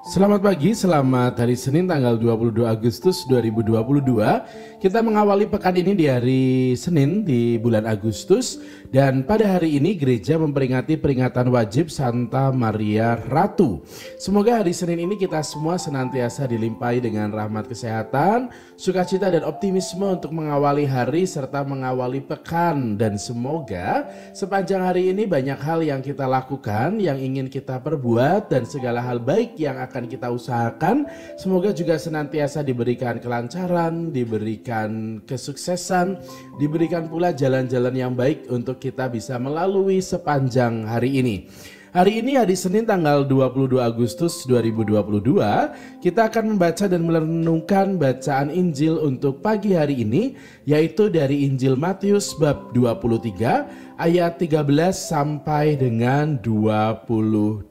Selamat pagi, selamat hari Senin tanggal 22 Agustus 2022. Kita mengawali pekan ini di hari Senin di bulan Agustus. Dan pada hari ini gereja memperingati peringatan wajib Santa Maria Ratu. Semoga hari Senin ini kita semua senantiasa dilimpahi dengan rahmat kesehatan, sukacita dan optimisme untuk mengawali hari serta mengawali pekan. Dan semoga sepanjang hari ini banyak hal yang kita lakukan, yang ingin kita perbuat, dan segala hal baik yang akan kita usahakan, semoga juga senantiasa diberikan kelancaran, diberikan kesuksesan, diberikan pula jalan-jalan yang baik untuk kita bisa melalui sepanjang hari ini. Hari ini hari Senin tanggal 22 Agustus 2022, kita akan membaca dan merenungkan bacaan Injil untuk pagi hari ini, yaitu dari Injil Matius bab 23 ayat 13 sampai dengan 22.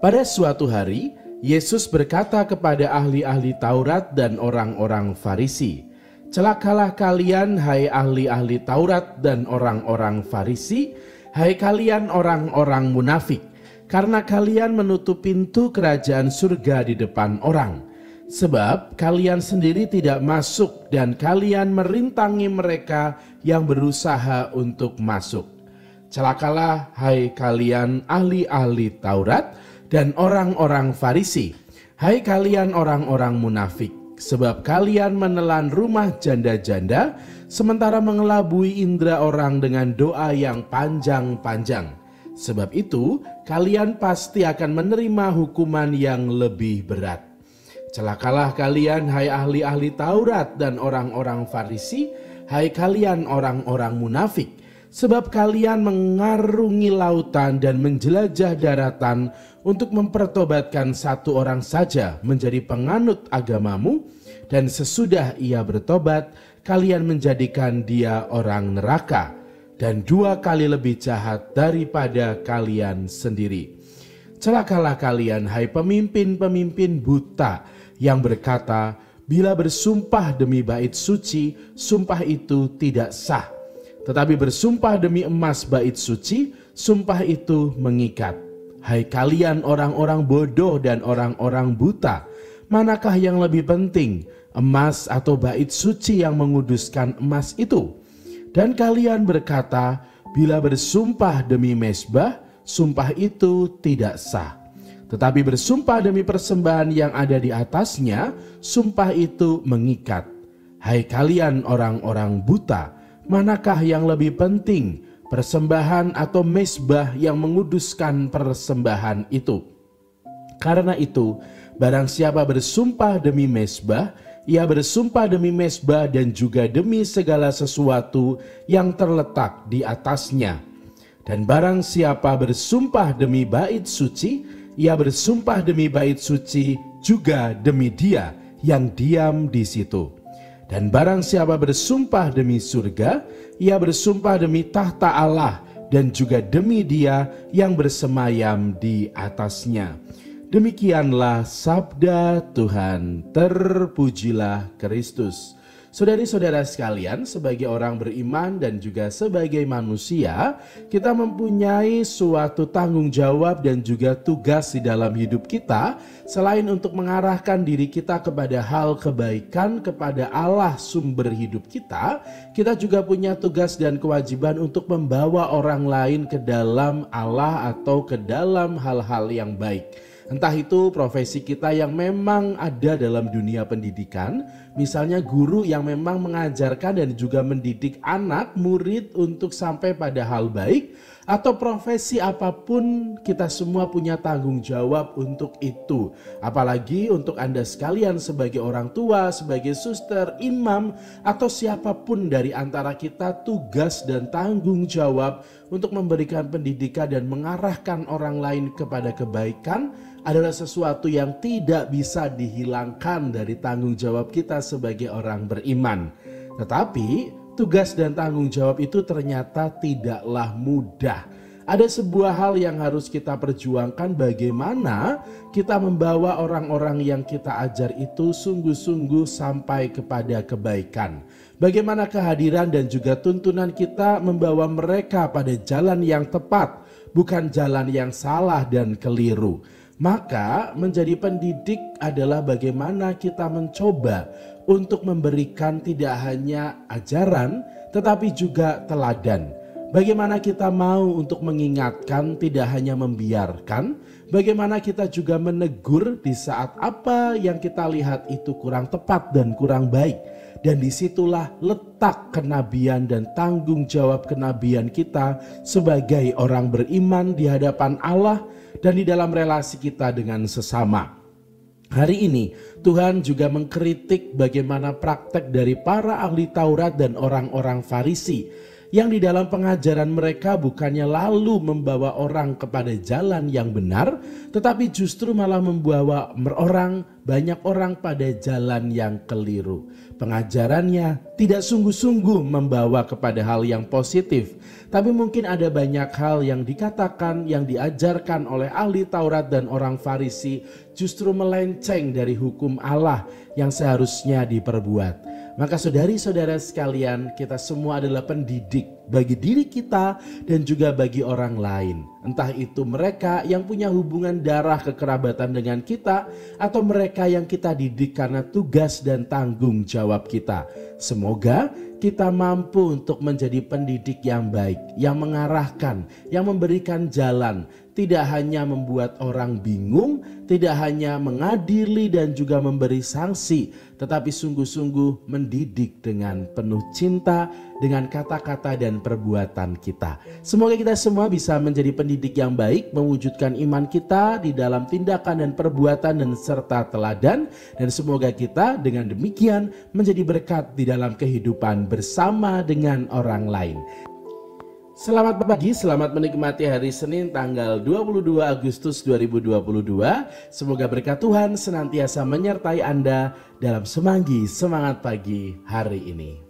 Pada suatu hari, Yesus berkata kepada ahli-ahli Taurat dan orang-orang Farisi, "Celakalah kalian, hai ahli-ahli Taurat dan orang-orang Farisi, hai kalian orang-orang munafik, karena kalian menutup pintu kerajaan surga di depan orang. Sebab kalian sendiri tidak masuk dan kalian merintangi mereka yang berusaha untuk masuk. Celakalah, hai kalian ahli-ahli Taurat dan orang-orang Farisi, hai kalian orang-orang munafik, sebab kalian menelan rumah janda-janda, sementara mengelabui indera orang dengan doa yang panjang-panjang. Sebab itu, kalian pasti akan menerima hukuman yang lebih berat. Celakalah kalian, hai ahli-ahli Taurat dan orang-orang Farisi, hai kalian orang-orang munafik, sebab kalian mengarungi lautan dan menjelajah daratan untuk mempertobatkan satu orang saja menjadi penganut agamamu, dan sesudah ia bertobat, kalian menjadikan dia orang neraka, dan 2 kali lebih jahat daripada kalian sendiri. Celakalah kalian, hai pemimpin-pemimpin buta, yang berkata, bila bersumpah demi bait suci, sumpah itu tidak sah. Tetapi bersumpah demi emas bait suci, sumpah itu mengikat. Hai kalian orang-orang bodoh dan orang-orang buta, manakah yang lebih penting, emas atau bait suci yang menguduskan emas itu? Dan kalian berkata, bila bersumpah demi mezbah, sumpah itu tidak sah. Tetapi bersumpah demi persembahan yang ada di atasnya, sumpah itu mengikat. Hai kalian orang-orang buta, manakah yang lebih penting, persembahan atau mezbah yang menguduskan persembahan itu? Karena itu, barang siapa bersumpah demi mezbah, ia bersumpah demi mezbah dan juga demi segala sesuatu yang terletak di atasnya. Dan barang siapa bersumpah demi bait suci, ia bersumpah demi bait suci juga demi dia yang diam di situ. Dan barang siapa bersumpah demi surga, ia bersumpah demi tahta Allah dan juga demi dia yang bersemayam di atasnya. Demikianlah sabda Tuhan, terpujilah Kristus. Saudari-saudara sekalian, sebagai orang beriman dan juga sebagai manusia, kita mempunyai suatu tanggung jawab dan juga tugas di dalam hidup kita. Selain untuk mengarahkan diri kita kepada hal kebaikan, kepada Allah sumber hidup kita, kita juga punya tugas dan kewajiban untuk membawa orang lain ke dalam Allah atau ke dalam hal-hal yang baik. Entah itu profesi kita yang memang ada dalam dunia pendidikan, misalnya guru yang memang mengajarkan dan juga mendidik anak, murid untuk sampai pada hal baik, atau profesi apapun kita semua punya tanggung jawab untuk itu. Apalagi untuk Anda sekalian sebagai orang tua, sebagai suster, imam, atau siapapun dari antara kita, tugas dan tanggung jawab untuk memberikan pendidikan dan mengarahkan orang lain kepada kebaikan adalah sesuatu yang tidak bisa dihilangkan dari tanggung jawab kita sebagai orang beriman. Tetapi tugas dan tanggung jawab itu ternyata tidaklah mudah. Ada sebuah hal yang harus kita perjuangkan, bagaimana kita membawa orang-orang yang kita ajar itu sungguh-sungguh sampai kepada kebaikan. Bagaimana kehadiran dan juga tuntunan kita membawa mereka pada jalan yang tepat, bukan jalan yang salah dan keliru. Maka menjadi pendidik adalah bagaimana kita mencoba untuk memberikan tidak hanya ajaran tetapi juga teladan. Bagaimana kita mau untuk mengingatkan, tidak hanya membiarkan. Bagaimana kita juga menegur di saat apa yang kita lihat itu kurang tepat dan kurang baik. Dan disitulah letak kenabian dan tanggung jawab kenabian kita sebagai orang beriman di hadapan Allah dan di dalam relasi kita dengan sesama. Hari ini Tuhan juga mengkritik bagaimana praktek dari para ahli Taurat dan orang-orang Farisi yang di dalam pengajaran mereka bukannya lalu membawa orang kepada jalan yang benar, tetapi justru malah membawa banyak orang pada jalan yang keliru. Pengajarannya tidak sungguh-sungguh membawa kepada hal yang positif, tapi mungkin ada banyak hal yang dikatakan, yang diajarkan oleh ahli Taurat dan orang Farisi justru melenceng dari hukum Allah yang seharusnya diperbuat. Maka saudari-saudara sekalian, kita semua adalah pendidik bagi diri kita dan juga bagi orang lain. Entah itu mereka yang punya hubungan darah kekerabatan dengan kita atau mereka yang kita didik karena tugas dan tanggung jawab kita. Semoga kita mampu untuk menjadi pendidik yang baik, yang mengarahkan, yang memberikan jalan, tidak hanya membuat orang bingung, tidak hanya mengadili dan juga memberi sanksi, tetapi sungguh-sungguh mendidik dengan penuh cinta, dengan kata-kata dan perbuatan kita. Semoga kita semua bisa menjadi pendidik yang baik, mewujudkan iman kita di dalam tindakan dan perbuatan dan serta teladan. Dan semoga kita dengan demikian menjadi berkat di dalam kehidupan bersama dengan orang lain. Selamat pagi, selamat menikmati hari Senin tanggal 22 Agustus 2022. Semoga berkat Tuhan senantiasa menyertai Anda dalam semanggi semangat pagi hari ini.